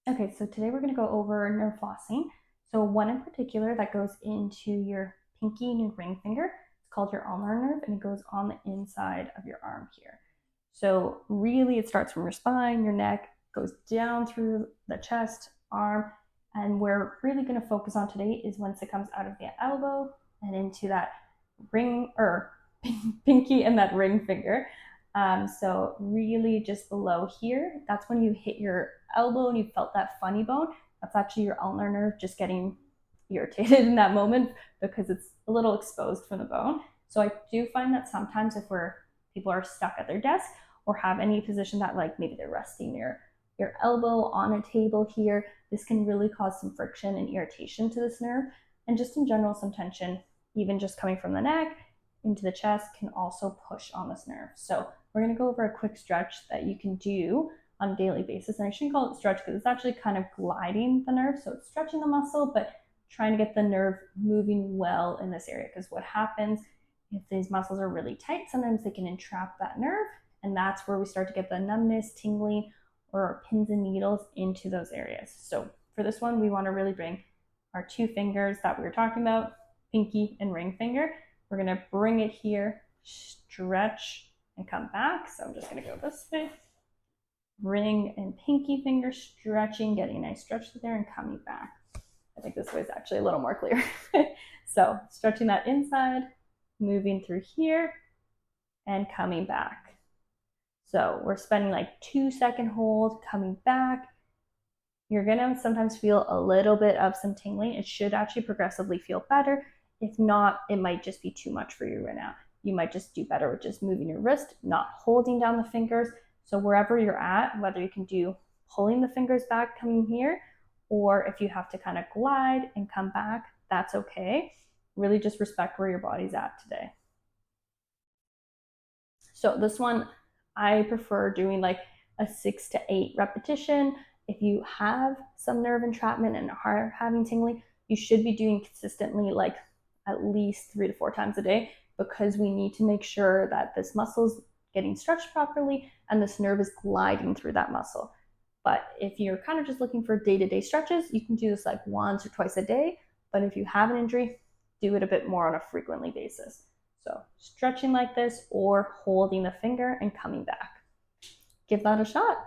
Okay, so today we're going to go over nerve flossing. So one in particular that goes into your pinky and your ring finger. It's called your ulnar nerve, and it goes on the inside of your arm here. So really it starts from your spine, your neck, goes down through the chest, arm, and we're really going to focus on today is once it comes out of the elbow and into that ring or pinky and that ring finger. So really just below here, that's when you hit your elbow and you felt that funny bone. That's actually your ulnar nerve just getting irritated in that moment because it's a little exposed from the bone. So I do find that sometimes if people are stuck at their desk or have any position that like maybe they're resting your elbow on a table here, this can really cause some friction and irritation to this nerve. And just in general, some tension, even just coming from the neck into the chest, can also push on this nerve. So we're going to go over a quick stretch that you can do on a daily basis. And I shouldn't call it stretch because it's actually kind of gliding the nerve. So it's stretching the muscle, but trying to get the nerve moving well in this area. Because what happens if these muscles are really tight, sometimes they can entrap that nerve. And that's where we start to get the numbness, tingling, or pins and needles into those areas. So for this one, we want to really bring our two fingers that we were talking about, pinky and ring finger. We're going to bring it here, stretch, and come back. So I'm just going to go this way. Ring and pinky finger stretching, getting a nice stretch there and coming back. I think this way is actually a little more clear. So stretching that inside, moving through here, and coming back. So we're spending like 2-second hold, coming back. You're gonna sometimes feel a little bit of some tingling. It should actually progressively feel better. If not, it might just be too much for you right now. You might just do better with just moving your wrist, not holding down the fingers. So wherever you're at, whether you can do pulling the fingers back, coming here, or if you have to kind of glide and come back, that's okay. Really just respect where your body's at today. So this one, I prefer doing like a 6 to 8 repetition. If you have some nerve entrapment and are having tingling, you should be doing consistently like at least 3 to 4 times a day, because we need to make sure that this muscle is getting stretched properly and this nerve is gliding through that muscle. But if you're kind of just looking for day-to-day stretches, you can do this like once or twice a day. But if you have an injury, do it a bit more on a frequently basis. So stretching like this or holding the finger and coming back. Give that a shot.